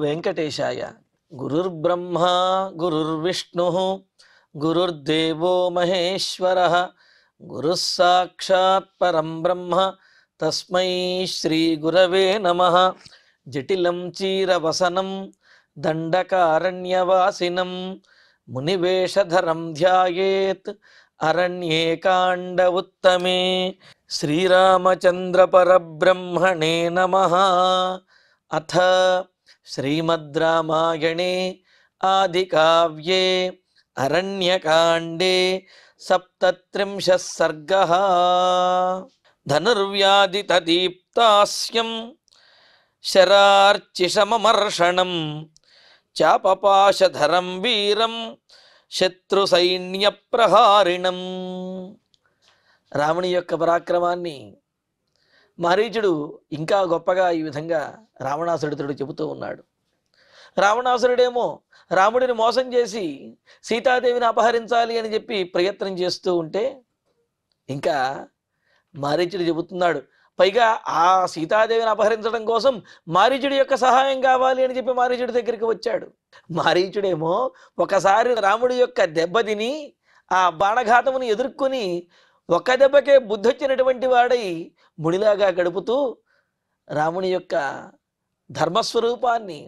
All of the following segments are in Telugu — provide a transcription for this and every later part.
వెంకటేశాయ. గురుర్బ్రహ్మా గురుర్విష్ణుః గురుర్దేవో మహేశ్వరః గురుః సాక్షాత్ పరం బ్రహ్మ తస్మై శ్రీ గురవే నమః. జటిలం చీరవసనం దండకారణ్యవాసినం మునివేషధరం ధ్యాయేత్ అరణ్యేకాండ ఉత్తమే. శ్రీరామచంద్ర పరబ్రహ్మణే నమః. అథ శ్రీమద్ రామాయణే ఆదికావ్యే అరణ్యకాండే సప్తత్రింశః సర్గః. ధనుర్వ్యాధితదీప్తాస్యం శరార్చిషమమర్షణం చాపపాశధరం వీరం శత్రుసైన్యప్రహారిణం. రాముని యొక్క పరాక్రమాన్ని మారీచుడు ఇంకా గొప్పగా ఈ విధంగా రావణాసురుడితో చెబుతూ ఉన్నాడు. రావణాసురుడేమో రాముడిని మోసం చేసి సీతాదేవిని అపహరించాలి అని చెప్పి ప్రయత్నం చేస్తూ ఉంటే ఇంకా మారీచుడు చెబుతున్నాడు. పైగా ఆ సీతాదేవిని అపహరించడం కోసం మారీచుడి యొక్క సహాయం కావాలి అని చెప్పి మారీచుడి దగ్గరికి వచ్చాడు. మారీచుడేమో ఒకసారి రాముడి యొక్క దెబ్బతిని ఆ బాణఘాతమును ఎదుర్కొని ఒక్క దెబ్బకే బుద్ధొచ్చినటువంటి వాడై మునిలాగా గడుపుతూ రాముని యొక్క ధర్మస్వరూపాన్ని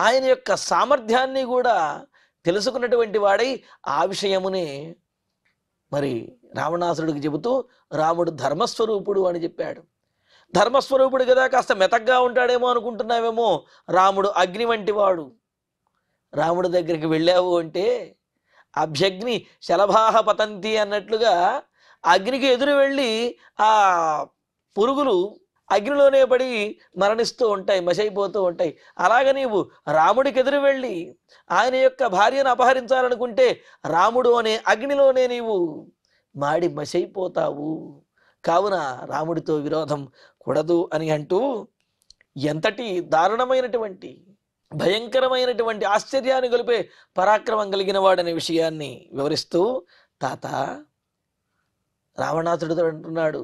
ఆయన యొక్క సామర్థ్యాన్ని కూడా తెలుసుకున్నటువంటి వాడై ఆ విషయమునే మరి రావణాసురుడికి చెబుతూ రాముడు ధర్మస్వరూపుడు అని చెప్పాడు. ధర్మస్వరూపుడు కదా, కాస్త మెతగ్గా ఉంటాడేమో అనుకుంటున్నావేమో. రాముడు అగ్ని వంటి వాడు. రాముడి దగ్గరికి వెళ్ళావు అంటే అభ్యగ్ని శలభాహ పతంతి అన్నట్లుగా అగ్నికి ఎదురు వెళ్ళి ఆ పురుగులు అగ్నిలోనే పడి మరణిస్తూ ఉంటాయి, మసైపోతూ ఉంటాయి. అలాగ నీవు రాముడికి ఎదురు వెళ్ళి ఆయన యొక్క భార్యను అపహరించాలనుకుంటే రాముడు అనే అగ్నిలోనే నీవు మాడి మసైపోతావు. కావున రాముడితో విరోధం కూడదు అని అంటూ ఎంతటి దారుణమైనటువంటి భయంకరమైనటువంటి ఆశ్చర్యాన్ని గొలిపే పరాక్రమం కలిగిన వాడనే విషయాన్ని వివరిస్తూ తాత రావణాసుడితో అంటున్నాడు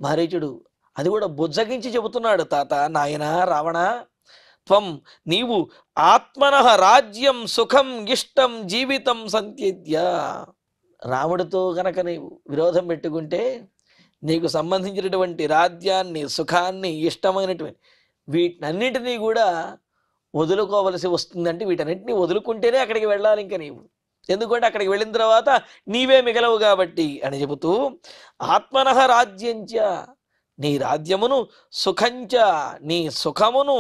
మారీచుడు. అది కూడా బుజ్జగించి చెబుతున్నాడు. తాత, నాయన రావణ, త్వం నీవు ఆత్మనః రాజ్యం సుఖం ఇష్టం జీవితం సంత్యజ్య. రాముడితో గనక నీవు విరోధం పెట్టుకుంటే నీకు సంబంధించినటువంటి రాజ్యాన్ని, సుఖాన్ని, ఇష్టమైనటువంటి వీటన్నిటినీ కూడా వదులుకోవలసి వస్తుందంటే వీటన్నిటినీ వదులుకుంటేనే అక్కడికి వెళ్ళాలి ఇంకా నీవు. ఎందుకంటే అక్కడికి వెళ్ళిన తర్వాత నీవే మిగలవు కాబట్టి అని చెబుతూ ఆత్మనః రాజ్యంచ, నీ రాజ్యమును, సుఖంచ, నీ సుఖమును,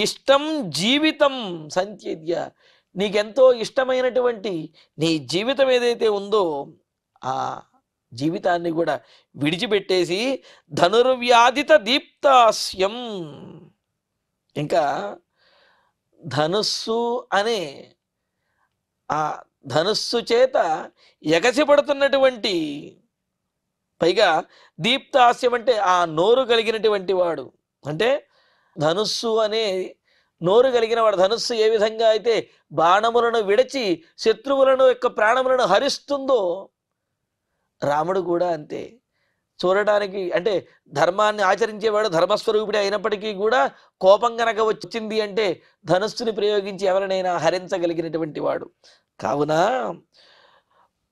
ఇష్టం జీవితం సంత్యజ్య, నీకెంతో ఇష్టమైనటువంటి నీ జీవితం ఏదైతే ఉందో ఆ జీవితాన్ని కూడా విడిచిపెట్టేసి ధనుర్వ్యాధిత దీప్తాస్యం, ఇంకా ధనుస్సు అనే ఆ ధనుస్సు చేత ఎగసిపడుతున్నటువంటి, పైగా దీప్తాస్యం అంటే ఆ నోరు కలిగినటువంటి వాడు. అంటే ధనుస్సు అనే నోరు కలిగిన వాడు. ధనుస్సు ఏ విధంగా అయితే బాణములను విడచి శత్రువులను యొక్క ప్రాణములను హరిస్తుందో రాముడు కూడా అంతే. చూడటానికి అంటే ధర్మాన్ని ఆచరించేవాడు ధర్మస్వరూపుడే అయినప్పటికీ కూడా కోపం గనక వచ్చింది అంటే ధనుస్సుని ప్రయోగించి ఎవరినైనా హరించగలిగినటువంటి వాడు. కావున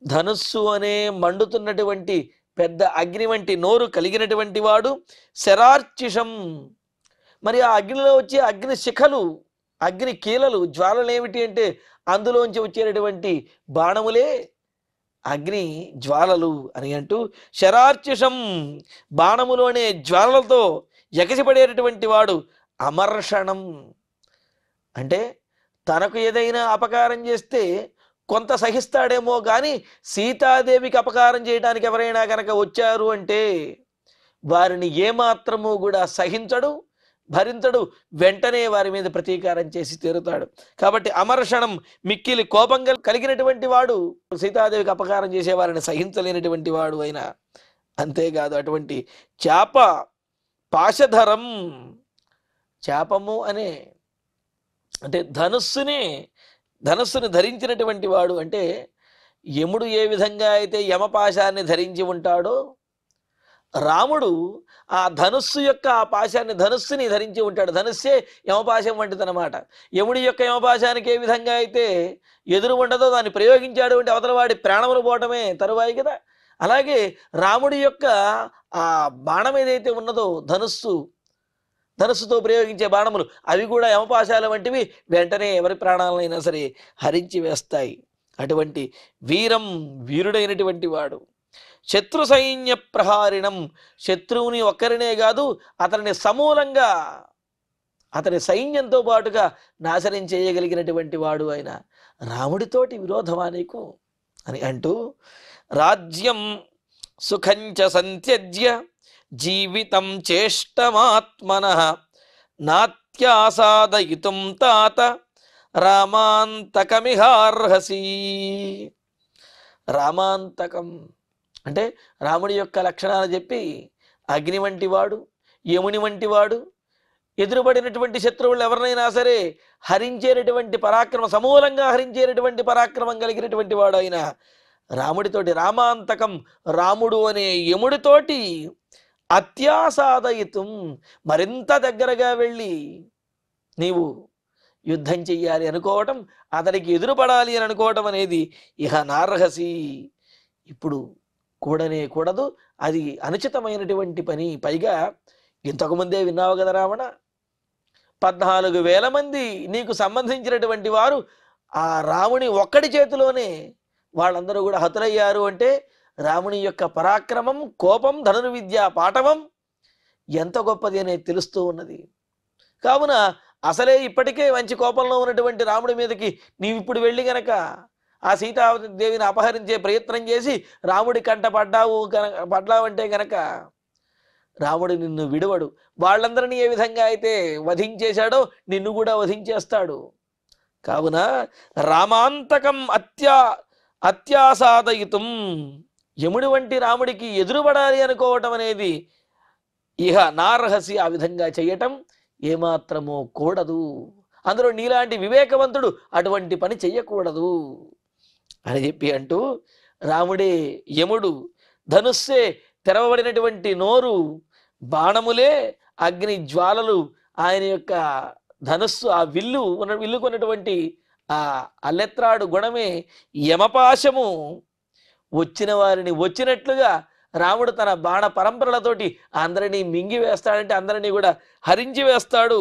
ధనుస్సు అనే మండుతున్నటువంటి పెద్ద అగ్ని వంటి నోరు కలిగినటువంటి వాడు. శరార్చిషం, మరి ఆ అగ్నిలో వచ్చే అగ్ని శిఖలు, అగ్ని కీలలు, జ్వాలలు ఏమిటి అంటే అందులోంచి వచ్చేటటువంటి బాణములే అగ్ని జ్వాలలు అని అంటూ శరార్చిషం, బాణములోనే జ్వాలలతో ఎగసిపడేటటువంటి వాడు. అమర్షణం అంటే తనకు ఏదైనా అపకారం చేస్తే కొంత సహిస్తాడేమో కానీ సీతాదేవికి అపకారం చేయడానికి ఎవరైనా కనుక వచ్చారు అంటే వారిని ఏమాత్రము కూడా సహించడు, భరించడు, వెంటనే వారి మీద ప్రతీకారం చేసి తీరుతాడు. కాబట్టి అమర్షణం, మిక్కిలి కోపం కలిగినటువంటి వాడు, సీతాదేవికి అపకారం చేసే వారిని సహించలేనటువంటి వాడు అయినా. అంతేకాదు అటువంటి చాప పాశధరం, చాపము అనే అంటే ధనుస్సుని ధరించినటువంటి వాడు. అంటే యముడు ఏ విధంగా అయితే యమపాశాన్ని ధరించి ఉంటాడో రాముడు ఆ ధనుస్సు యొక్క ఆ పాశాన్ని ధనుస్సుని ధరించి ఉంటాడు. ధనుస్సే యమపాశం వంటిదన్నమాట. యముడి యొక్క యమపాశానికి ఏ విధంగా అయితే ఎదురు ఉండదో దాన్ని ప్రయోగించాడు అంటే అవతల వాడి ప్రాణములు పోవటమే తరువాయి కదా. అలాగే రాముడి యొక్క ఆ బాణం ఏదైతే ఉన్నదో ధనుస్సుతో ప్రయోగించే బాణములు అవి కూడా యమపాశాల వంటివి, వెంటనే ఎవరి ప్రాణాలైనా సరే హరించి వేస్తాయి. అటువంటి వీరుడైనటువంటి వాడు. శత్రు సైన్య ప్రహారిణం, శత్రువుని ఒక్కరినే కాదు అతనిని సమూలంగా అతని సైన్యంతో పాటుగా నాశనం చేయగలిగినటువంటి వాడు ఆయన. రాముడితోటి విరోధమా నీకు అని అంటూ, రాజ్యం సుఖంచ సంత్యజ్య జీవితం చేష్టమాత్మనః నాత్యాసాదయితుం తాత రామాంతకమిహార్హసి. రామాంతకం అంటే రాముడి యొక్క లక్షణాలు చెప్పి అగ్ని వంటి వాడు, యముని వంటి వాడు, ఎదురుపడినటువంటి శత్రువులు ఎవరినైనా సరే హరించేటటువంటి సమూలంగా హరించేటటువంటి పరాక్రమం కలిగినటువంటి వాడు ఆయన. రాముడితోటి రామాంతకం, రాముడు అనే యముడితోటి అత్యాసాదయితం, మరింత దగ్గరగా వెళ్ళి నీవు యుద్ధం చెయ్యాలి అనుకోవటం, అతడికి ఎదురుపడాలి అని అనుకోవటం అనేది ఇహ నార్హసి, ఇప్పుడు కూడదు, అది అనుచితమైనటువంటి పని. పైగా ఇంతకుముందే విన్నావు కదా రావణ, 14,000 మంది నీకు సంబంధించినటువంటి వారు ఆ రాముని ఒక్కడి చేతిలోనే వాళ్ళందరూ కూడా హతులయ్యారు అంటే రాముని యొక్క పరాక్రమం, కోపం, ధనుర్విద్య పాఠవం ఎంత గొప్పది అనేది తెలుస్తూ ఉన్నది. కావున అసలే ఇప్పటికే మంచి కోపంలో ఉన్నటువంటి రాముడి మీదకి నీవు ఇప్పుడు వెళ్ళి గనక ఆ సీతాదేవిని అపహరించే ప్రయత్నం చేసి రాముడి కంట పడ్డావంటే గనక రాముడు నిన్ను విడవడు. వాళ్ళందరినీ ఏ విధంగా అయితే వధించేశాడో నిన్ను కూడా వధించేస్తాడు. కావున రామాంతకం అత్యాసాదయితం, యముడి వంటి రాముడికి ఎదురుపడాలి అనుకోవటం అనేది ఇహ నార్హసి, ఆ విధంగా చేయటం ఏమాత్రమో కూడదు. అందులో నీలాంటి వివేకవంతుడు అటువంటి పని చెయ్యకూడదు అని చెప్పి అంటూ, రాముడే యముడు, ధనుస్సే తెరవబడినటువంటి నోరు, బాణములే అగ్ని జ్వాలలు, ఆయన యొక్క ధనుస్సు ఆ విల్లుకున్నటువంటి ఆ అల్లెత్రాడు గుణమే యమపాశము. వచ్చిన వారిని వచ్చినట్లుగా రాముడు తన బాణ పరంపరలతోటి అందరినీ మింగి వేస్తాడంటే అందరినీ కూడా హరించి వేస్తాడు.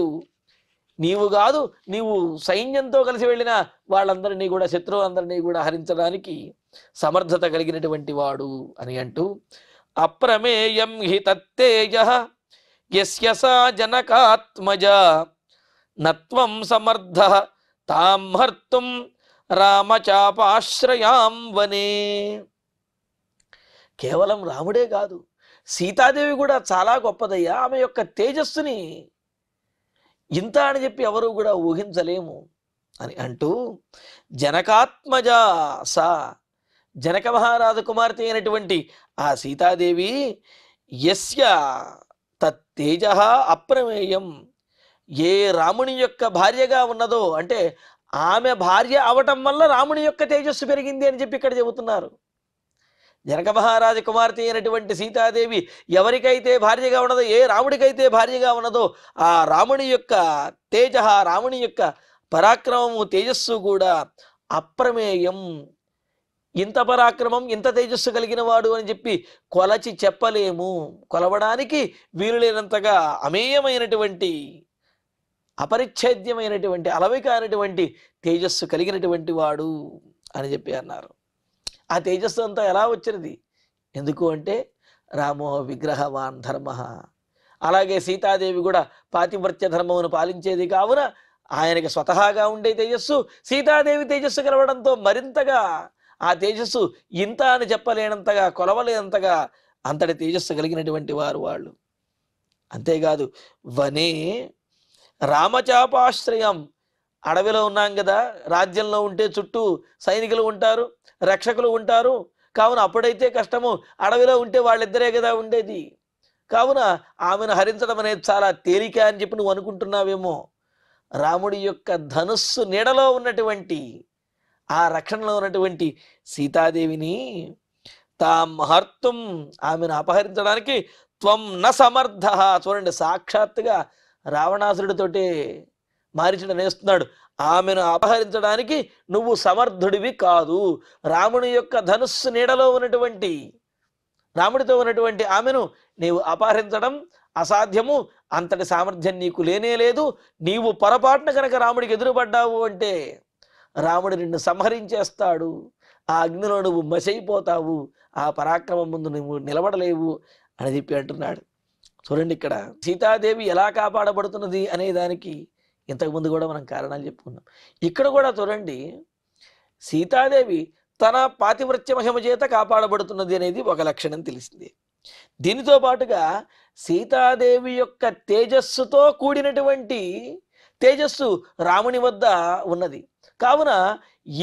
నీవు కాదు, నీవు సైన్యంతో కలిసి వెళ్ళిన వాళ్ళందరినీ కూడా, శత్రువులందరినీ కూడా హరించడానికి సమర్థత కలిగినటువంటి వాడు అని అంటూ, అప్రమేయం హి తత్తేజః యస్య సా జనకాత్మజ నత్వం సమర్థః తాం హర్తుం రామచాపాశ్రయాం వనే. కేవలం రాముడే కాదు, సీతాదేవి కూడా చాలా గొప్పదయ్యా. ఆమె యొక్క తేజస్సుని ఇంత అని చెప్పి ఎవరు కూడా ఊహించలేము అని అంటూ, జనకాత్మజ సా, జనక మహారాజు కుమార్తె అయినటువంటి ఆ సీతాదేవి, యస్య తత్తేజ అప్రమేయం, ఏ రాముని యొక్క భార్యగా ఉన్నదో, అంటే ఆమె భార్య అవటం వల్ల రాముని యొక్క తేజస్సు పెరిగింది అని చెప్పి ఇక్కడ చెబుతున్నారు. జనక మహారాజు కుమార్తె అయినటువంటి సీతాదేవి ఎవరికైతే భార్యగా ఉన్నదో, ఏ రాముడికైతే భార్యగా ఉన్నదో, ఆ రాముని యొక్క తేజ, రాముని యొక్క పరాక్రమము, తేజస్సు కూడా అప్రమేయం, ఇంత పరాక్రమం, ఇంత తేజస్సు కలిగిన వాడు అని చెప్పి కొలచి చెప్పలేము. కొలవడానికి వీలులేనంతగా అమేయమైనటువంటి, అపరిచ్ఛేద్యమైనటువంటి, అలవికానటువంటి తేజస్సు కలిగినటువంటి వాడు అని చెప్పి అన్నారు. ఆ తేజస్సు అంతా ఎలా వచ్చినది? ఎందుకు అంటే రామో విగ్రహవాన్ ధర్మ. అలాగే సీతాదేవి కూడా పాతివ్రత్య ధర్మమును పాలించేది కావున ఆయనకి స్వతహాగా ఉండే తేజస్సు, సీతాదేవి తేజస్సు కలవడంతో మరింతగా ఆ తేజస్సు ఇంత అని చెప్పలేనంతగా, కొలవలేనంతగా అంతటి తేజస్సు కలిగినటువంటి వారు వాళ్ళు. అంతేకాదు, వనే రామచాపాశ్రయం, అడవిలో ఉన్నాం కదా, రాజ్యంలో ఉంటే చుట్టూ సైనికులు ఉంటారు, రక్షకులు ఉంటారు. కావున అప్పుడైతే కష్టము, అడవిలో ఉంటే వాళ్ళిద్దరే కదా ఉండేది. కావున ఆమెను హరించడం అనేది చాలా తేలిక అని చెప్పి నువ్వు అనుకుంటున్నావేమో. రాముడి యొక్క ధనుస్సు నీడలో ఉన్నటువంటి, ఆ రక్షణలో ఉన్నటువంటి సీతాదేవిని తాం హర్తుం, ఆమెను అపహరించడానికి త్వం న సమర్థ. చూడండి, సాక్షాత్తుగా రావణాసురుడితోటే మారీచుడు నేస్తున్నాడు, ఆమెను అపహరించడానికి నువ్వు సమర్థుడివి కాదు. రాముని యొక్క ధనుస్సు నీడలో ఉన్నటువంటి, రాముడితో ఉన్నటువంటి ఆమెను నీవు అపహరించడం అసాధ్యము, అంతటి సామర్థ్యం నీకు లేనే లేదు. నీవు పొరపాటున కనుక రాముడికి ఎదురుపడ్డావు అంటే రాముడు నిన్ను సంహరించేస్తాడు, ఆ అగ్నిలో నువ్వు మసైపోతావు, ఆ పరాక్రమం ముందు నువ్వు నిలబడలేవు అని చెప్పి అంటున్నాడు. చూడండి, ఇక్కడ సీతాదేవి ఎలా కాపాడబడుతున్నది అనే దానికి ఇంతకుముందు కూడా మనం కారణాలు చెప్పుకున్నాం. ఇక్కడ కూడా చూడండి, సీతాదేవి తన పాతివ్రత్య మహిమ చేత కాపాడబడుతున్నది అనేది ఒక లక్షణం తెలిసింది. దీనితో పాటుగా సీతాదేవి యొక్క తేజస్సుతో కూడినటువంటి తేజస్సు రాముని వద్ద ఉన్నది. కావున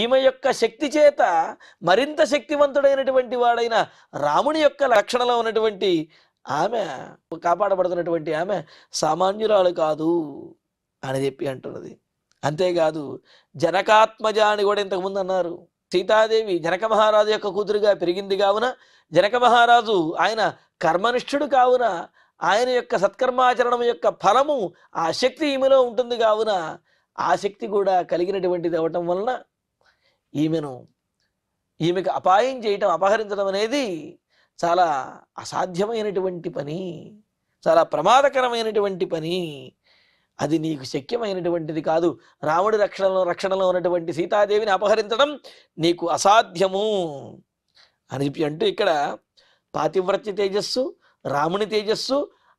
ఈమె యొక్క శక్తి చేత మరింత శక్తివంతుడైనటువంటి వాడైన రాముని యొక్క లక్షణంలో ఉన్నటువంటి ఆమె, కాపాడబడుతున్నటువంటి ఆమె సామాన్యురాలు కాదు అని చెప్పి అంటున్నది. అంతేకాదు జనకాత్మజ అని కూడా ఇంతకుముందు అన్నారు. సీతాదేవి జనక మహారాజు యొక్క కూతురుగా పెరిగింది కావున, జనక మహారాజు ఆయన కర్మనిష్ఠుడు కావున, ఆయన యొక్క సత్కర్మాచరణం యొక్క ఫలము ఆ శక్తి ఈమెలో ఉంటుంది కావున, ఆ శక్తి కూడా కలిగినటువంటిది అవటం వలన ఈమెకు అపాయం చేయటం, అపహరించడం అనేది చాలా అసాధ్యమైనటువంటి పని, చాలా ప్రమాదకరమైనటువంటి పని. అది నీకు శక్యమైనటువంటిది కాదు. రాముడి రక్షణలో ఉన్నటువంటి సీతాదేవిని అపహరించడం నీకు అసాధ్యము అని చెప్పి అంటూ ఇక్కడ పాతివ్రత్య తేజస్సు, రాముని తేజస్సు,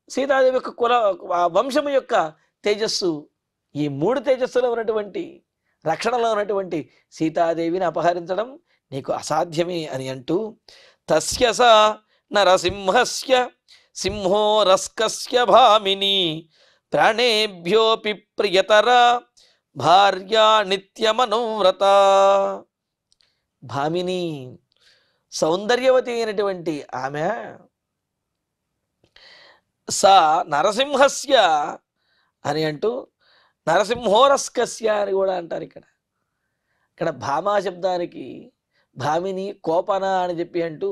సీతాదేవి యొక్క వంశము యొక్క తేజస్సు, ఈ మూడు తేజస్సులో ఉన్నటువంటి రక్షణలో ఉన్నటువంటి సీతాదేవిని అపహరించడం నీకు అసాధ్యమే అని అంటూ, తస్య స నరసింహస్య సింహో రస్కస్య భామిని ప్రాణేభ్యోపి ప్రియతర భార్యా నిత్యమనువ్రత. భామిని సౌందర్యవతి అయినటువంటి ఆమె, స నరసింహస్య అని అంటూ నరసింహోరస్కస్య అని కూడా అంటారు. ఇక్కడ భామా శబ్దానికి భామిని కోపన అని చెప్పి అంటూ,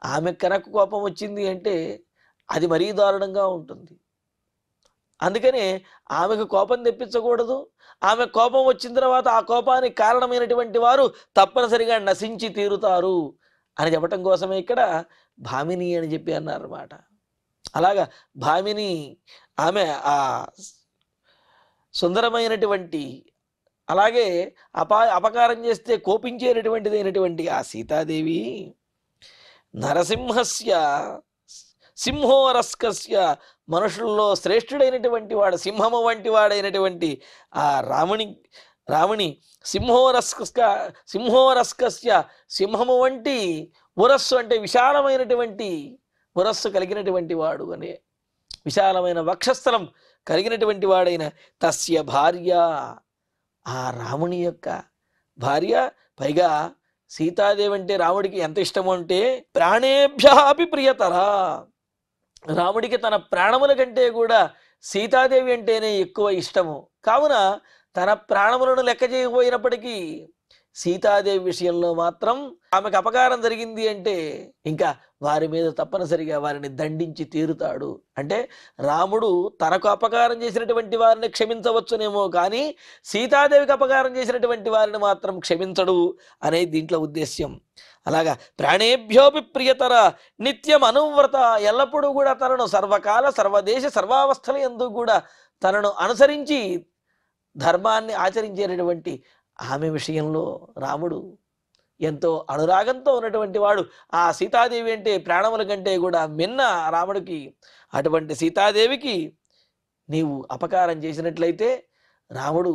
ఆమె కనుక కోపం వచ్చింది అంటే అది మరీ దారుణంగా ఉంటుంది. అందుకనే ఆమెకు కోపం తెప్పించకూడదు. ఆమె కోపం వచ్చిన తర్వాత ఆ కోపానికి కారణమైనటువంటి వారు తప్పనిసరిగా నశించి తీరుతారు అని చెప్పటం కోసమే ఇక్కడ భామిని అని చెప్పి అన్నారన్నమాట. అలాగా భామిని ఆమె ఆ సుందరమైనటువంటి, అలాగే అపకారం చేస్తే కోపించేటటువంటిది అయినటువంటి ఆ సీతాదేవి నరసింహస్య సింహోరస్కస్య, మనుషుల్లో శ్రేష్ఠుడైనటువంటి వాడు, సింహము వంటి వాడైనటువంటి ఆ రాముని సింహోరస్కస్య, సింహము వంటి ఉరస్సు అంటే విశాలమైనటువంటి ఉరస్సు కలిగినటువంటి వాడు అనే, విశాలమైన వక్షస్థలం కలిగినటువంటి వాడైన తస్య భార్య, ఆ రాముని యొక్క భార్య. పైగా సీతాదేవి అంటే రాముడికి ఎంత ఇష్టమో అంటే ప్రాణేభ్యాపి ప్రియతర, రాముడికి తన ప్రాణముల కంటే కూడా సీతాదేవి అంటేనే ఎక్కువ ఇష్టము. కావున తన ప్రాణములను లెక్క చేయకపోయినప్పటికీ సీతాదేవి విషయంలో మాత్రం ఆమెకు అపకారం జరిగింది అంటే ఇంకా వారి మీద తప్పనిసరిగా వారిని దండించి తీరుతాడు. అంటే రాముడు తనకు అపకారం చేసినటువంటి వారిని క్షమించవచ్చునేమో కానీ సీతాదేవికి అపకారం చేసినటువంటి వారిని మాత్రం క్షమించడు అనేది దీంట్లో ఉద్దేశ్యం. అలాగా ప్రాణేభ్యోపి ప్రియతర నిత్యం అనువ్రత, ఎల్లప్పుడూ కూడా తనను సర్వకాల సర్వదేశ సర్వావస్థల యందు కూడా తనను అనుసరించి ధర్మాన్ని ఆచరించేటటువంటి ఆమె విషయంలో రాముడు ఎంతో అనురాగంతో ఉన్నటువంటి వాడు. ఆ సీతాదేవి అంటే ప్రాణముల కంటే కూడా మిన్న రాముడికి. అటువంటి సీతాదేవికి నీవు అపకారం చేసినట్లయితే రాముడు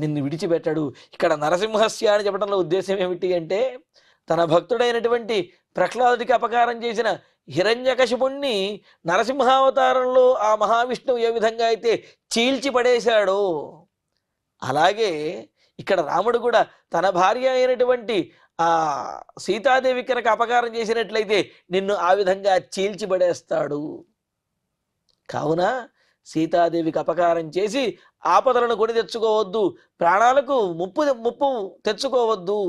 నిన్ను విడిచిపెట్టడు. ఇక్కడ నరసింహస్య అని చెప్పడంలో ఉద్దేశం ఏమిటి అంటే, తన భక్తుడైనటువంటి ప్రహ్లాదుడికి అపకారం చేసిన హిరణ్యకశిపుణ్ణి నరసింహావతారంలో ఆ మహావిష్ణువు ఏ విధంగా అయితే చీల్చి పడేశాడో, అలాగే ఇక్కడ రాముడు కూడా తన భార్య అయినటువంటి ఆ సీతాదేవి కనుక అపకారం చేసినట్లయితే నిన్ను ఆ విధంగా చీల్చిపడేస్తాడు. కావున సీతాదేవికి అపకారం చేసి ఆపదలను కొని తెచ్చుకోవద్దు, ప్రాణాలకు ముప్పు తెచ్చుకోవద్దు,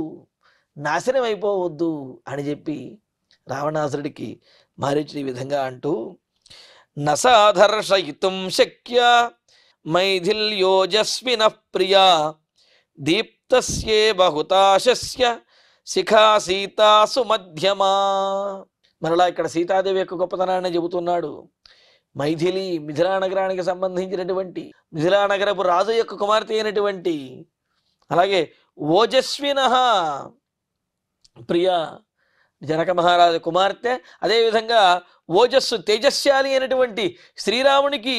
నాశనం అయిపోవద్దు అని చెప్పి రావణాసురుడికి మారీచుడు ఈ విధంగా అంటూ, నసాధర్షయితుం శక్య మైథిల్యోజస్వినః ప్రియా దీప్తస్యే బహుతాశస్య శిఖా సీతా సుమధ్యమా. మరలా ఇక్కడ సీతాదేవి యొక్క గొప్పతనాన్ని చెబుతున్నాడు. మైథిలి మిథిలా నగరానికి సంబంధించినటువంటి, మిథిలా నగరపు రాజు యొక్క కుమార్తె అయినటువంటి, అలాగే ఓజస్విన ప్రియ జనక మహారాజు కుమార్తె, అదేవిధంగా ఓజస్సు తేజస్శాలి అయినటువంటి శ్రీరామునికి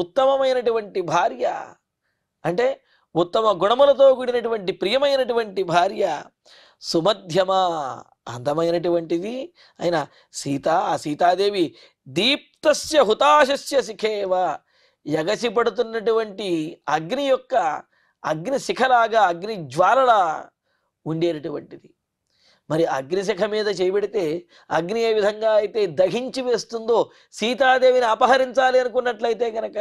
ఉత్తమమైనటువంటి భార్య, అంటే ఉత్తమ గుణములతో కూడినటువంటి ప్రియమైనటువంటి భార్య, సుమధ్యమ అందమైనటువంటిది అయిన సీత. ఆ సీతాదేవి దీప్తస్య హుతాశస్య శిఖేవ, ఎగసిపడుతున్నటువంటి అగ్ని యొక్క అగ్ని శిఖలాగా, అగ్ని జ్వాలలా ఉండేటటువంటిది. మరి అగ్నిశిఖ మీద చేయబెడితే అగ్ని ఏ విధంగా అయితే దహించి వేస్తుందో, సీతాదేవిని అపహరించాలి అనుకున్నట్లయితే కనుక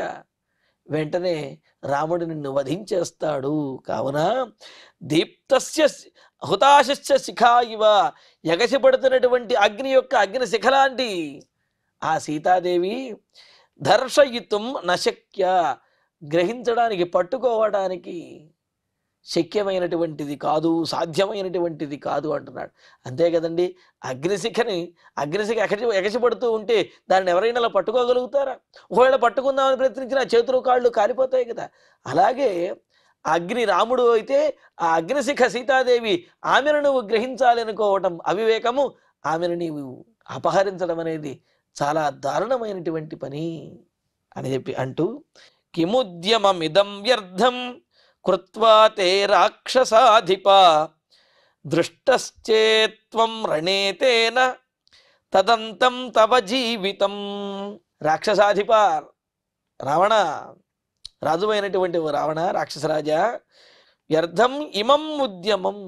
వెంటనే రాముడు నిన్ను వధించేస్తాడు. కావున దీప్తస్య హుతాశస్య శిఖా ఇవ, ఎగసిపడుతున్నటువంటి అగ్ని యొక్క అగ్ని శిఖలాంటి ఆ సీతాదేవి దర్శయితుం నశక్య, గ్రహించడానికి పట్టుకోవడానికి శక్యమైనటువంటిది కాదు, సాధ్యమైనటువంటిది కాదు అంటున్నాడు. అంతే కదండి, అగ్నిశిఖ ఎగసిపడుతూ ఉంటే దాన్ని ఎవరైనా అలా పట్టుకోగలుగుతారా? ఒకవేళ పట్టుకుందామని ప్రయత్నించిన చేతులు కాళ్ళు కాలిపోతాయి కదా. అలాగే అగ్ని రాముడు అయితే ఆ అగ్నిశిఖ సీతాదేవి, ఆమెను నువ్వు గ్రహించాలి అనుకోవటం అవివేకము, ఆమెను నీవు అపహరించడం అనేది చాలా దారుణమైనటువంటి పని అని చెప్పి అంటూ, కిముద్యమమిదం వ్యర్థం కృత్వా తే రాక్షసాధిప దృష్టశ్చేత్వం రణేతేన తదంతం తవ జీవితం. రాక్షసాధిప రావణ, రాజువైనటువంటి రావణ, రాక్షసరాజా, వ్యర్థం ఇమం ఉద్యమం,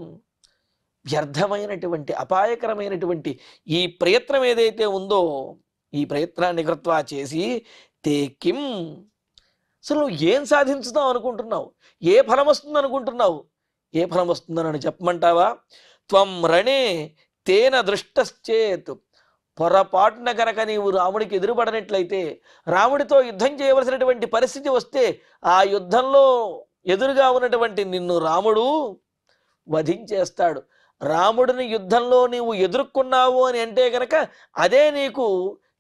వ్యర్థమైనటువంటి అపాయకరమైనటువంటి ఈ ప్రయత్నం ఏదైతే ఉందో, ఈ ప్రయత్నాన్ని కృత్వా చేసి, తే కిం, అసలు నువ్వు ఏం సాధించుతావు అనుకుంటున్నావు? ఏ ఫలం వస్తుంది అనుకుంటున్నావు? ఏ ఫలం వస్తుందని చెప్పమంటావా? త్వం రణే తేన దృష్టశ్చేత్, పొరపాటున కనుక నీవు రాముడికి ఎదురుపడనట్లయితే, రాముడితో యుద్ధం చేయవలసినటువంటి పరిస్థితి వస్తే, ఆ యుద్ధంలో ఎదురుగా ఉన్నటువంటి నిన్ను రాముడు వధించేస్తాడు. రాముడిని యుద్ధంలో నీవు ఎదుర్కొన్నావు అని అంటే కనుక అదే నీకు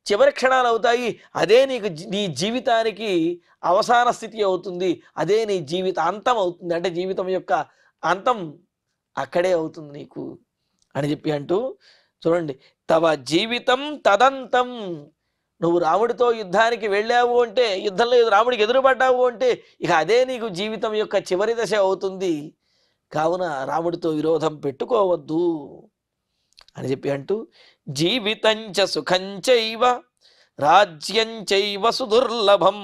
చివరి క్షణాలు అవుతాయి, అదే నీకు నీ జీవితానికి అవసాన స్థితి అవుతుంది, అదే నీ జీవిత అంతం అవుతుంది. అంటే జీవితం యొక్క అంతం అక్కడే అవుతుంది నీకు అని చెప్పి అంటూ, చూడండి, తవ జీవితం తదంతం, నువ్వు రాముడితో యుద్ధానికి వెళ్ళావు అంటే, యుద్ధంలో రాముడికి ఎదురుపడ్డావు అంటే ఇక అదే నీకు జీవితం యొక్క చివరి దశ అవుతుంది. కావున రాముడితో విరోధం పెట్టుకోవద్దు అని చెప్పి అంటూ, జీవితంచ సుఖంచైవ రాజ్యంచైవ సుదుర్లభం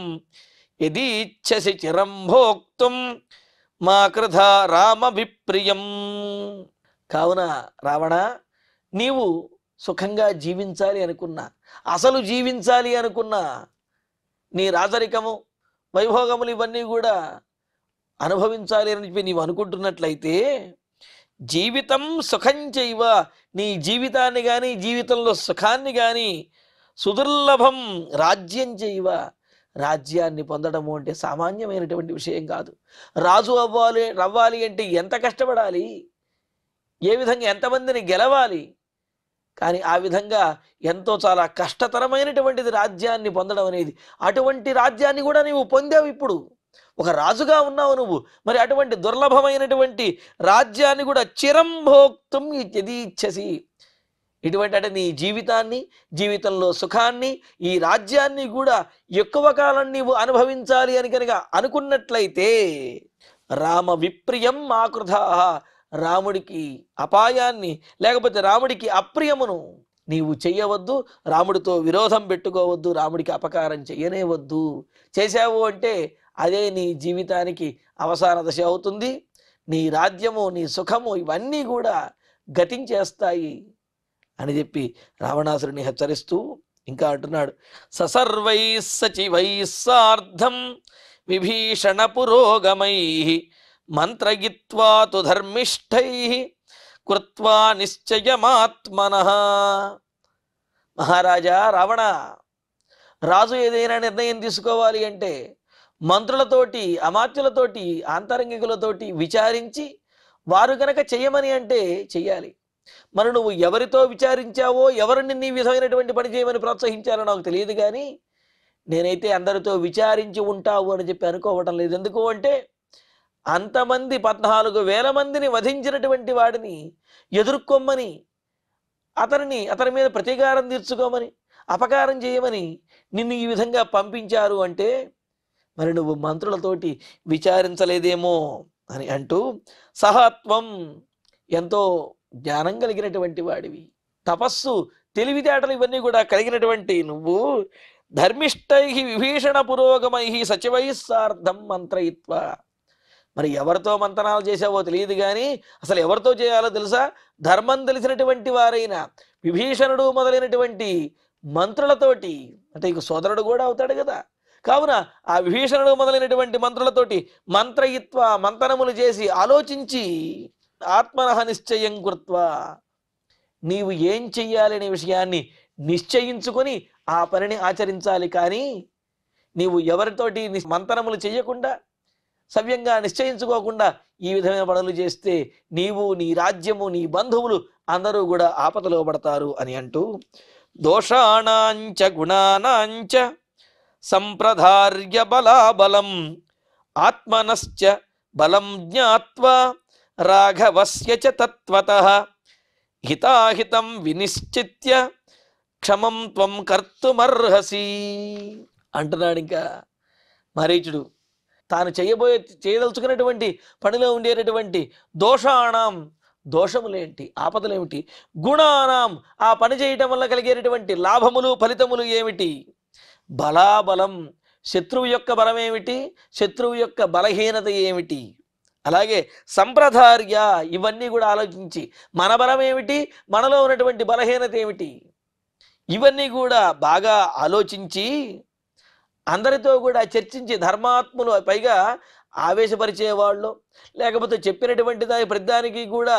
యదీచ్ఛసి చిరం భోక్తుం మా కృధా రామభిప్రియం. కావున రావణ, నీవు సుఖంగా జీవించాలి అనుకున్నా, అసలు జీవించాలి అనుకున్నా, నీ రాజరికము వైభోగములు ఇవన్నీ కూడా అనుభవించాలి అని చెప్పి నీవు అనుకుంటున్నట్లయితే, జీవితం సుఖం చేయవ, నీ జీవితాన్ని కానీ జీవితంలో సుఖాన్ని కానీ, సుదుర్లభం రాజ్యం చేయవ, రాజ్యాన్ని పొందడము అంటే సామాన్యమైనటువంటి విషయం కాదు. రాజు అవ్వాలి అంటే ఎంత కష్టపడాలి, ఏ విధంగా ఎంతమందిని గెలవాలి, కానీ ఆ విధంగా ఎంతో చాలా కష్టతరమైనటువంటిది రాజ్యాన్ని పొందడం అనేది. అటువంటి రాజ్యాన్ని కూడా నీవు పొందావు. ఇప్పుడు ఒక రాజుగా ఉన్నావు నువ్వు, మరి అటువంటి దుర్లభమైనటువంటి రాజ్యాన్ని కూడా చిరం భోక్తుం యదీచ్ఛసి, ఇటువంటి అంటే నీ జీవితాన్ని, జీవితంలో సుఖాన్ని, ఈ రాజ్యాన్ని కూడా ఎక్కువ కాలం నీవు అనుభవించాలి అని కనుక అనుకున్నట్లయితే, రామ విప్రియం ఆకృధా, రాముడికి అపాయాన్ని లేకపోతే రాముడికి అప్రియమును నీవు చెయ్యవద్దు, రాముడితో విరోధం పెట్టుకోవద్దు, రాముడికి అపకారం చెయ్యనేవద్దు. చేశావు అంటే అదే నీ జీవితానికి అవసాన దశ అవుతుంది. నీ రాజ్యము, నీ సుఖము ఇవన్నీ కూడా గతించేస్తాయి అని చెప్పి రావణాసురుని హెచ్చరిస్తూ ఇంకా అంటున్నాడు, ససర్వై సచివై సార్ధం విభీషణ పురోగమై మంత్రయిత్వా తు ధర్మిష్ఠై కృత్వా నిశ్చయమాత్మనః. మహారాజా రావణ, రాజు ఏదైనా నిర్ణయం తీసుకోవాలి అంటే మంత్రులతోటి, అమాత్యులతోటి, ఆంతరంగికులతోటి విచారించి వారు గనక చెయ్యమని అంటే చెయ్యాలి. మరి నువ్వు ఎవరితో విచారించావో, ఎవరు నిన్ను ఈ విధమైనటువంటి పని చేయమని ప్రోత్సహించారో నాకు తెలియదు, కానీ నేనైతే అందరితో విచారించి ఉంటావు అని చెప్పి అనుకోవటం లేదు. ఎందుకు అంటే అంతమంది 14,000 మందిని వధించినటువంటి వాడిని ఎదుర్కొమ్మని, అతని మీద ప్రతీకారం తీర్చుకోమని, అపకారం చేయమని నిన్ను ఈ విధంగా పంపించారు అంటే మరి నువ్వు మంత్రులతోటి విచారించలేదేమో అని అంటూ, సహత్వం, ఎంతో జ్ఞానం కలిగినటువంటి వాడివి, తపస్సు, తెలివితేటలు ఇవన్నీ కూడా కలిగినటువంటి నువ్వు ధర్మిష్టై విభీషణ పురోగమై సచివై సార్ధం మంత్రయిత్వ, మరి ఎవరితో మంతనాలు చేసావో తెలియదు, కానీ అసలు ఎవరితో చేయాలో తెలుసా? ధర్మం తెలిసినటువంటి వారైన విభీషణుడు మొదలైనటువంటి మంత్రులతోటి, అంటే ఇక సోదరుడు కూడా అవుతాడు కదా, కావున ఆ విభీషణుడు మొదలైనటువంటి మంత్రులతోటి మంత్రయిత్వ, మంతనములు చేసి ఆలోచించి ఆత్మనః నిశ్చయం కృత్వా, నీవు ఏం చెయ్యాలి అనే విషయాన్ని నిశ్చయించుకొని ఆ పనిని ఆచరించాలి. కానీ నీవు ఎవరితోటి మంతనములు చేయకుండా, సవ్యంగా నిశ్చయించుకోకుండా ఈ విధమైన పనులు చేస్తే నీవు, నీ రాజ్యము, నీ బంధువులు అందరూ కూడా ఆపదలో పడతారు అని అంటూ, దోషాణాంచ గుణానాంచ సంప్రధార్య బలాబలం ఆత్మనశ్చ బలం జ్ఞాత్వా రాఘవస్య చ తత్వతః హితాహితం వినిశ్చిత్య క్షమం త్వం కర్తుమర్హసి అంటున్నాడు. ఇంకా మరీచుడు తాను చేయదలుచుకున్నటువంటి పనిలో ఉండేటటువంటి దోషాణం, దోషములేంటి, ఆపదలేమిటి, గుణానాం, ఆ పని చేయటం వల్ల కలిగేటటువంటి లాభములు, ఫలితములు ఏమిటి, బలాబలం, శత్రువు యొక్క బలం ఏమిటి, శత్రువు యొక్క బలహీనత ఏమిటి, అలాగే సంప్రదార్య, ఇవన్నీ కూడా ఆలోచించి మన బలం ఏమిటి, మనలో ఉన్నటువంటి బలహీనత ఏమిటి, ఇవన్నీ కూడా బాగా ఆలోచించి అందరితో కూడా చర్చించి, ధర్మాత్ములు, పైగా ఆవేశపరిచేవాళ్ళు, లేకపోతే చెప్పినటువంటి ప్రతిదానికి కూడా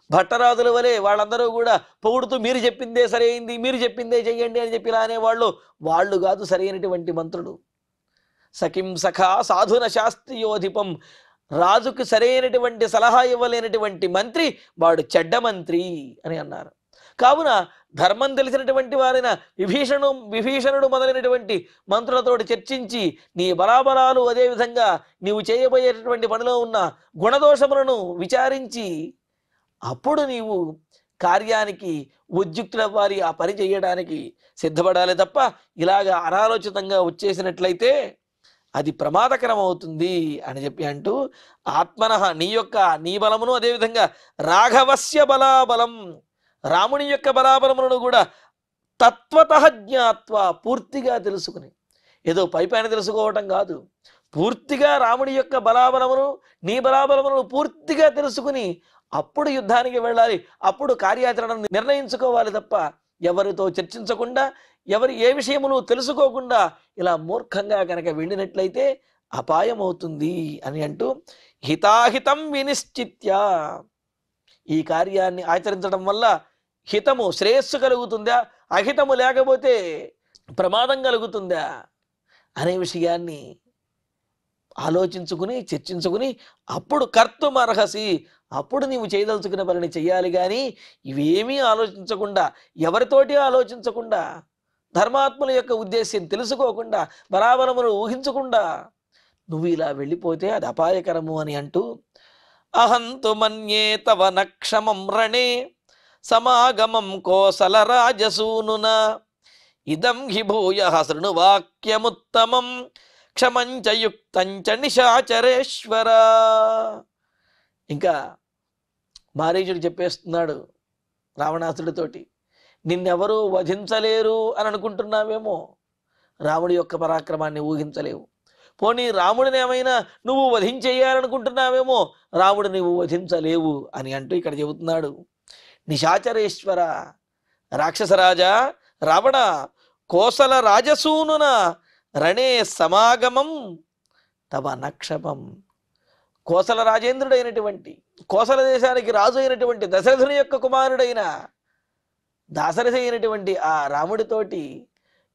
భట్టరాజుల వలె వాళ్ళందరూ కూడా పొగుడుతూ మీరు చెప్పిందే సరైంది, మీరు చెప్పిందే చెయ్యండి అని చెప్పి ఇలా అనేవాళ్ళు, వాళ్ళు కాదు సరైనటువంటి మంత్రులు. సఖిం సఖా సాధున శాస్త్రియోధిపం, రాజుకు సరైనటువంటి సలహా ఇవ్వలేనటువంటి మంత్రి వాడు చెడ్డ మంత్రి అని అన్నారు. కావున ధర్మం తెలిసినటువంటి వారైన విభీషణుడు మొదలైనటువంటి మంత్రులతోటి చర్చించి నీ బలాబలాలు, అదేవిధంగా నీవు చేయబోయేటటువంటి పనిలో ఉన్న గుణదోషములను విచారించి అప్పుడు నీవు కార్యానికి ఉద్యుక్తులవ్వాలి, ఆ పని చేయడానికి సిద్ధపడాలి తప్ప ఇలాగా అనాలోచితంగా వచ్చేసినట్లయితే అది ప్రమాదకరం అవుతుంది అని చెప్పి అంటూ, ఆత్మనః, నీ బలమును, అదేవిధంగా రాఘవస్య బలాబలం, రాముని యొక్క బలాబలములను కూడా తత్వతః జ్ఞాత్వా, పూర్తిగా తెలుసుకుని, ఏదో పైపైన తెలుసుకోవటం కాదు, పూర్తిగా రాముడి యొక్క బలాబలమును, నీ బలాబలములను పూర్తిగా తెలుసుకుని అప్పుడు యుద్ధానికి వెళ్ళాలి, అప్పుడు కార్యాచరణ నిర్ణయించుకోవాలి తప్ప ఎవరితో చర్చించకుండా, ఎవరి ఏ విషయమును తెలుసుకోకుండా ఇలా మూర్ఖంగా కనుక వెళ్ళినట్లయితే అపాయం అవుతుంది అని అంటూ, హితాహితం వినిశ్చిత్య, ఈ కార్యాన్ని ఆచరించడం వల్ల హితము, శ్రేయస్సు కలుగుతుందా, అహితము లేకపోతే ప్రమాదం కలుగుతుందా అనే విషయాన్ని ఆలోచించుకుని, చర్చించుకుని అప్పుడు కర్తుమర్హసి, అప్పుడు నీవు చేయదలుచుకున్న పనిని చెయ్యాలి. కానీ ఇవేమీ ఆలోచించకుండా, ఎవరితోటి ఆలోచించకుండా, ధర్మాత్ముల యొక్క ఉద్దేశ్యం తెలుసుకోకుండా, బలాబలమును ఊహించకుండా నువ్వు ఇలా వెళ్ళిపోతే అది అపాయకరము అని అంటూ, అహంతు మన్యే తవ నక్షమం రణే సమాగమం కోసల రాజసూనున ఇదం హి భూయః శృణువాక్యముత్తమం క్షమంచ యుక్తంచ నిశాచరేశ్వర. ఇంకా మారీచుడు చెప్పేస్తున్నాడు రావణాసుడితోటి, నిన్నెవరూ వధించలేరు అని అనుకుంటున్నావేమో, రాముడి యొక్క పరాక్రమాన్ని ఊహించలేవు. పోనీ రాముడిని ఏమైనా నువ్వు వధించేయాలనుకుంటున్నావేమో, రాముడు నువ్వు వధించలేవు అని అంటూ ఇక్కడ చెబుతున్నాడు. నిశాచరేశ్వర, రాక్షసరాజా రావణ, కోసల రాజసూనున రణే సమాగమం తవ నక్షమం, కోసల రాజేంద్రుడైనటువంటి, కోసల దేశానికి రాజు అయినటువంటి దశరథుని యొక్క కుమారుడైన దాసరథి అయినటువంటి ఆ రాముడితోటి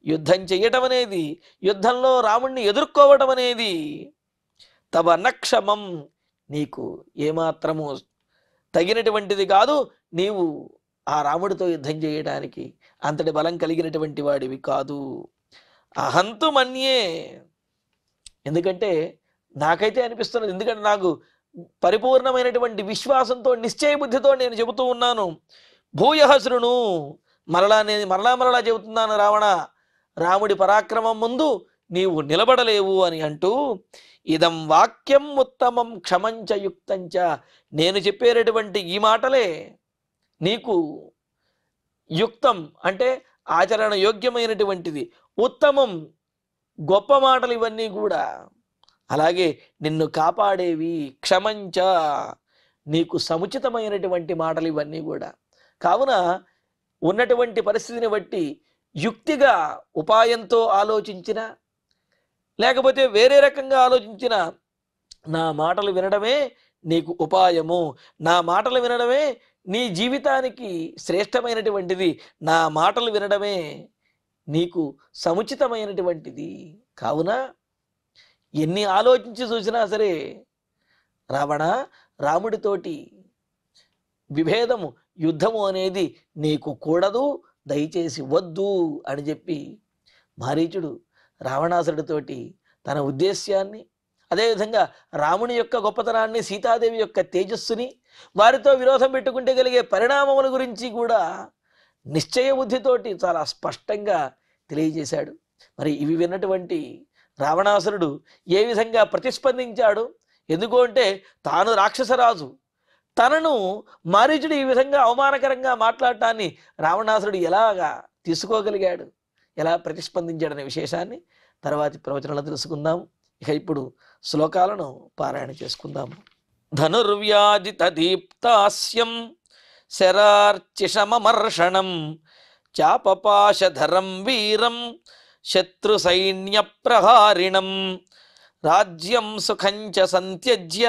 యుద్ధం చెయ్యటం అనేది, యుద్ధంలో రాముణ్ణి ఎదుర్కోవటం అనేది తవ నక్షమం, నీకు ఏమాత్రము తగినటువంటిది కాదు. నీవు ఆ రాముడితో యుద్ధం చేయడానికి అంతటి బలం కలిగినటువంటి వాడివి కాదు. అహంతు మన్యే, ఎందుకంటే నాకైతే అనిపిస్తున్నది, ఎందుకంటే నాకు పరిపూర్ణమైనటువంటి విశ్వాసంతో నిశ్చయ బుద్ధితో నేను చెబుతూ ఉన్నాను. భూయః శృణు, మరలా చెబుతున్నాను రావణ, రాముడి పరాక్రమం ముందు నీవు నిలబడలేవు అని అంటూ, ఇదం వాక్యం ఉత్తమం క్షమంచ యుక్తంచ, నేను చెప్పేటటువంటి ఈ మాటలే నీకు యుక్తం అంటే ఆచరణ యోగ్యమైనటువంటిది, ఉత్తమం గొప్ప మాటలు ఇవన్నీ కూడా, అలాగే నిన్ను కాపాడేవి, క్షమంచ నీకు సముచితమైనటువంటి మాటలు ఇవన్నీ కూడా. కావున ఉన్నటువంటి పరిస్థితిని బట్టి యుక్తిగా ఉపాయంతో ఆలోచించిన, లేకపోతే వేరే రకంగా ఆలోచించిన, నా మాటలు వినడమే నీకు ఉపాయము, నా మాటలు వినడమే నీ జీవితానికి శ్రేష్టమైనటువంటిది, నా మాటలు వినడమే నీకు సముచితమైనటువంటిది. కావున ఎన్ని ఆలోచించి చూసినా సరే రావణ, రాముడితోటి విభేదము, యుద్ధము అనేది నీకు కూడదు, దయచేసి వద్దు అని చెప్పి మారీచుడు రావణాసురుడితోటి తన ఉద్దేశ్యాన్ని, అదేవిధంగా రాముని యొక్క గొప్పతనాన్ని, సీతాదేవి యొక్క తేజస్సుని, వారితో విరోధం పెట్టుకుంటే కలిగే పరిణామముల గురించి కూడా నిశ్చయ బుద్ధితోటి చాలా స్పష్టంగా తెలియజేశాడు. మరి ఇవి విన్నటువంటి రావణాసురుడు ఏ విధంగా ప్రతిస్పందించాడు? ఎందుకు అంటే తాను రాక్షసరాజు, తనను మారీచుడు ఈ విధంగా అవమానకరంగా మాట్లాడటాన్ని రావణాసురుడు ఎలాగా తీసుకోగలిగాడు, ఎలా ప్రతిస్పందించాడనే విశేషాన్ని తర్వాతి ప్రవచనంలో తెలుసుకుందాం. ఇక ఇప్పుడు శ్లోకాలను పారాయణ చేసుకుందాం. ధనుర్వ్యాజిత దీప్తాస్యం శరార్చిషమమర్షణం చాపపాశధరం వీరం శత్రు సైన్య ప్రహారిణం రాజ్యం సుఖం చ సంత్యజ్య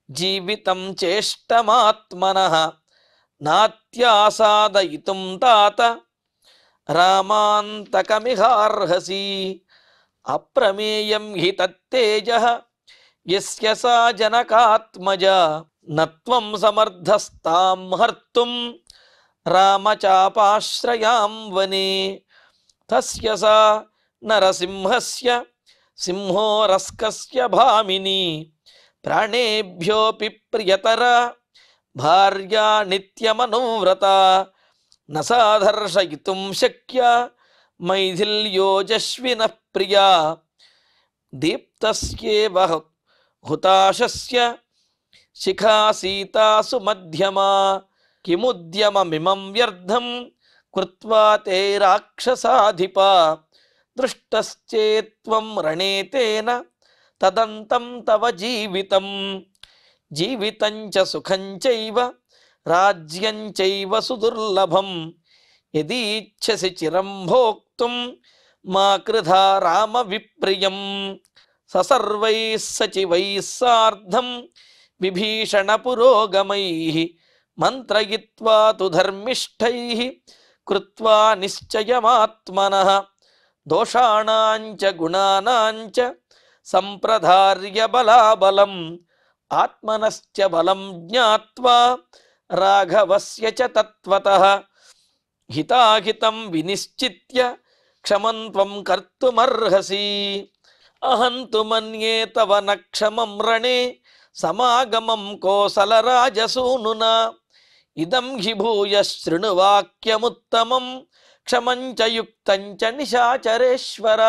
జీవితం చేష్టమాత్మనః నాత్యాసాదయితుం తాత రామాంతకమిహార్హసి అప్రమేయం హి తత్తేజః యస్య సా జనకాత్మజా నత్వం సమర్థస్తాం హర్తుం రామచాపాశ్రయాం వనే తస్య సా నరసింహస్య సింహో రస్కస్య భామిని ప్రాణేభ్యోపి ప్రియతర భార్యా నిత్యమనువ్రత న సాధర్షయితుం శక్య మైథిల్యోజస్వినః ప్రియా దీప్తస్యేవ హుతాశస్య శిఖా సీతాసు మధ్యమా కిముద్యమమిమం వ్యర్థం కృత్వా తే రాక్షసాధిప దృష్టశ్చేత్వం రణేతేన తదంతం తవ జీవితం జీవితం చ సుఖం చైవ రాజ్యం చైవ సుదుర్లభం యదీచ్ఛసి చిరం భోక్తుం మా కృధా రామ విప్రియం ససర్వైః సచివైః సార్ధం విభీషణ పురోగమైః మంత్రయిత్వా తు ధర్మిష్ఠైః కృత్వా నిశ్చయమాత్మనః దోషాణాం చ గుణానాం చ సంప్రధార్య బలాబలం ఆత్మనశ్చ బలం జ్ఞాత్వా రాఘవస్య చ తత్వతః హితాహితం వినిశ్చిత్య క్షమం త్వం కర్తుమర్హసి అహం తు మన్యే తవ నక్షమం రణే సమాగమం కోసలరాజసూనునా ఇదం హి భూయ శృణు వాక్యముత్తమం క్షమం చ యుక్తం చ నిశాచరేశ్వర.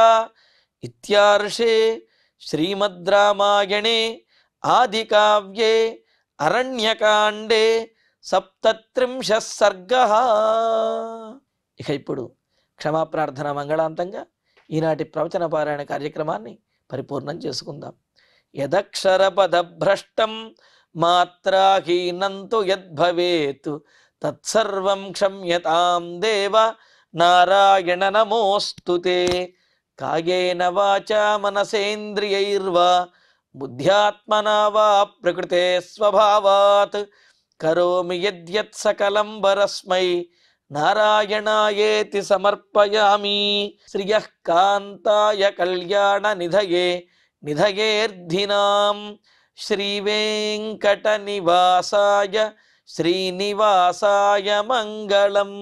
ఇత్యార్షే శ్రీమద్ రామాయణే ఆదికావ్యే అరణ్యకాండే 37 సర్గః. ఇక ఇప్పుడు క్షమాప్రార్థన మంగళాంతంగా ఈనాటి ప్రవచన పారాయణ కార్యక్రమాన్ని పరిపూర్ణం చేసుకుందాం. యదక్షరపదభ్రష్టం మాత్రాహీనం తు యద్భవేత్ తత్సర్వం క్షమ్యతాం దేవ నారాయణ నమోస్తుతే. కాయేన వాచా మనసేంద్రియైర్వా బుద్ధ్యాత్మనా వా ప్రకృతే స్వభావాత్ కరోమి యద్యత్ సకలం పరస్మై నారాయణాయేతి సమర్పయామి. శ్రియః కాంతాయ కళ్యాణ నిధయే నిధయేర్ధినాం శ్రీవేంకట నివాసాయ శ్రీనివాసాయ మంగళం.